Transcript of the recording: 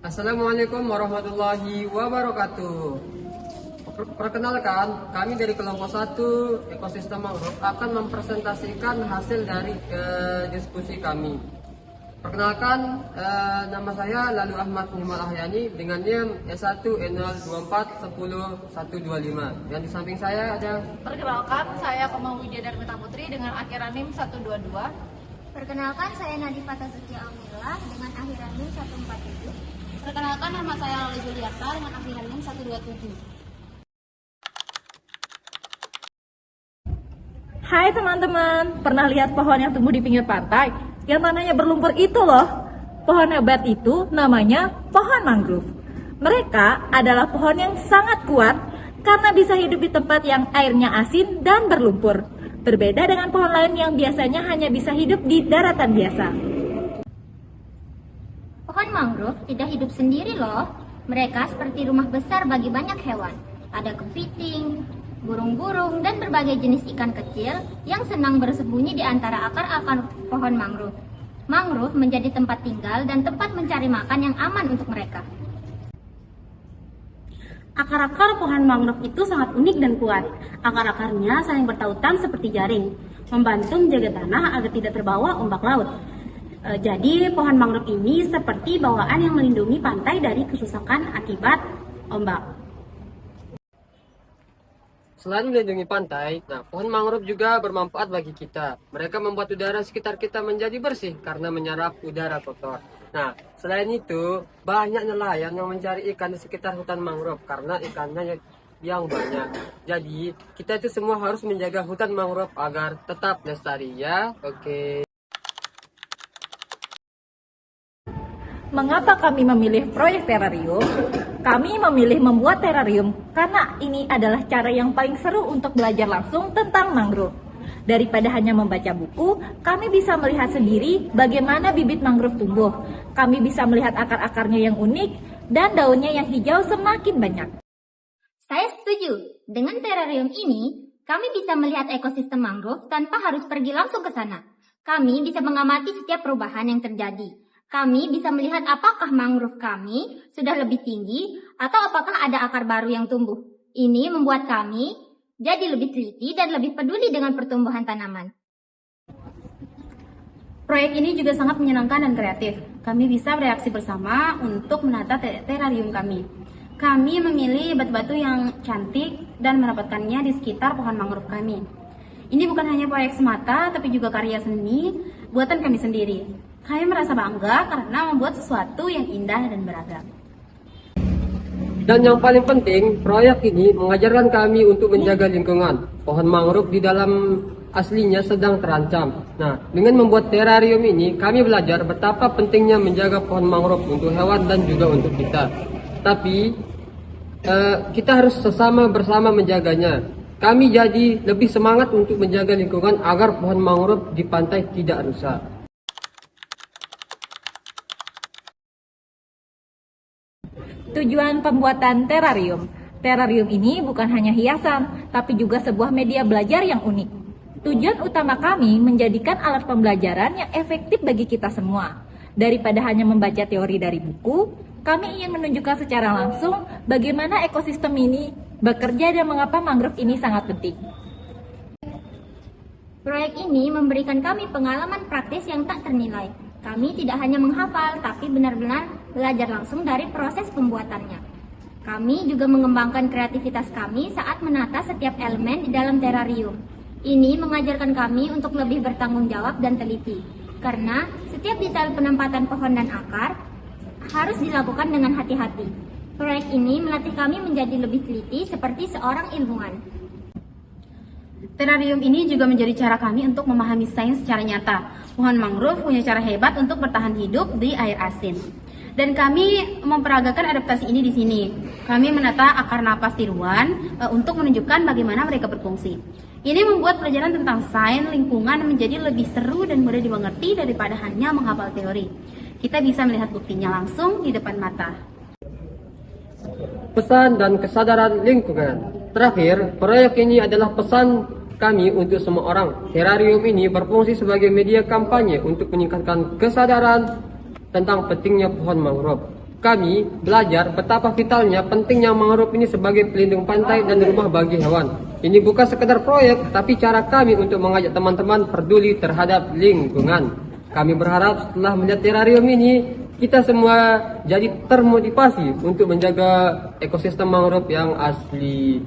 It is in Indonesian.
Assalamualaikum warahmatullahi wabarakatuh. Perkenalkan, kami dari kelompok 1 ekosistem mangrove akan mempresentasikan hasil dari diskusi kami. Perkenalkan, nama saya Lalu Ahmad Nimal Ahyani dengan NIM S1N024100125. Dan di samping saya ada. Perkenalkan, saya Koma Widya Darmita Putri dengan akhiran NIM 122. Perkenalkan, saya Nadifa Tazuki Almila dengan akhiran NIM 147. Perkenalkan, nama saya Lali Juliarta dengan akhiran NIM 127. Hai teman-teman, pernah lihat pohon yang tumbuh di pinggir pantai? Yang tanahnya berlumpur itu loh. Pohon hebat itu namanya pohon mangrove. Mereka adalah pohon yang sangat kuat karena bisa hidup di tempat yang airnya asin dan berlumpur. Berbeda dengan pohon lain yang biasanya hanya bisa hidup di daratan biasa. Pohon mangrove tidak hidup sendiri loh. Mereka seperti rumah besar bagi banyak hewan. Ada kepiting, burung-burung, dan berbagai jenis ikan kecil yang senang bersembunyi di antara akar-akar pohon mangrove. Mangrove menjadi tempat tinggal dan tempat mencari makan yang aman untuk mereka. Akar-akar pohon mangrove itu sangat unik dan kuat. Akar-akarnya saling bertautan seperti jaring, membantu menjaga tanah agar tidak terbawa ombak laut. Jadi pohon mangrove ini seperti bawaan yang melindungi pantai dari kerusakan akibat ombak. Selain melindungi pantai, pohon mangrove juga bermanfaat bagi kita. Mereka membuat udara sekitar kita menjadi bersih karena menyerap udara kotor. Selain itu, banyak nelayan yang mencari ikan di sekitar hutan mangrove karena ikannya yang banyak. Jadi, kita itu semua harus menjaga hutan mangrove agar tetap lestari ya. Oke. Mengapa kami memilih proyek terarium? Kami memilih membuat terarium karena ini adalah cara yang paling seru untuk belajar langsung tentang mangrove. Daripada hanya membaca buku, kami bisa melihat sendiri bagaimana bibit mangrove tumbuh. Kami bisa melihat akar-akarnya yang unik dan daunnya yang hijau semakin banyak. Saya setuju. Dengan terarium ini, kami bisa melihat ekosistem mangrove tanpa harus pergi langsung ke sana. Kami bisa mengamati setiap perubahan yang terjadi. Kami bisa melihat apakah mangrove kami sudah lebih tinggi atau apakah ada akar baru yang tumbuh. Ini membuat kami jadi lebih teliti dan lebih peduli dengan pertumbuhan tanaman. Proyek ini juga sangat menyenangkan dan kreatif. Kami bisa bereaksi bersama untuk menata terarium kami. Kami memilih batu-batu yang cantik dan mendapatkannya di sekitar pohon mangrove kami. Ini bukan hanya proyek semata, tapi juga karya seni buatan kami sendiri. Kami merasa bangga karena membuat sesuatu yang indah dan beragam. Dan yang paling penting, proyek ini mengajarkan kami untuk menjaga lingkungan. Pohon mangrove di dalam aslinya sedang terancam. Dengan membuat terarium ini, kami belajar betapa pentingnya menjaga pohon mangrove untuk hewan dan juga untuk kita. Tapi, kita harus bersama menjaganya. Kami jadi lebih semangat untuk menjaga lingkungan agar pohon mangrove di pantai tidak rusak. Tujuan pembuatan terarium. Terarium ini bukan hanya hiasan, tapi juga sebuah media belajar yang unik. Tujuan utama kami menjadikan alat pembelajaran yang efektif bagi kita semua. Daripada hanya membaca teori dari buku, kami ingin menunjukkan secara langsung bagaimana ekosistem ini bekerja dan mengapa mangrove ini sangat penting. Proyek ini memberikan kami pengalaman praktis yang tak ternilai. Kami tidak hanya menghafal, tapi benar-benar belajar langsung dari proses pembuatannya. Kami juga mengembangkan kreativitas kami saat menata setiap elemen di dalam terarium. Ini mengajarkan kami untuk lebih bertanggung jawab dan teliti, karena setiap detail penempatan pohon dan akar harus dilakukan dengan hati-hati. Proyek ini melatih kami menjadi lebih teliti seperti seorang ilmuwan. Terarium ini juga menjadi cara kami untuk memahami sains secara nyata. Pohon mangrove punya cara hebat untuk bertahan hidup di air asin. Dan kami memperagakan adaptasi ini di sini. Kami menata akar napas tiruan untuk menunjukkan bagaimana mereka berfungsi. Ini membuat pelajaran tentang sains lingkungan menjadi lebih seru dan mudah dimengerti daripada hanya menghafal teori. Kita bisa melihat buktinya langsung di depan mata. Pesan dan kesadaran lingkungan. Terakhir, proyek ini adalah pesan kami untuk semua orang. Terarium ini berfungsi sebagai media kampanye untuk meningkatkan kesadaran tentang pentingnya pohon mangrove. kami belajar betapa vitalnya pentingnya mangrove ini sebagai pelindung pantai dan rumah bagi hewan. Ini bukan sekedar proyek, tapi cara kami untuk mengajak teman-teman peduli terhadap lingkungan. Kami berharap setelah melihat terarium ini, kita semua jadi termotivasi untuk menjaga ekosistem mangrove yang asli.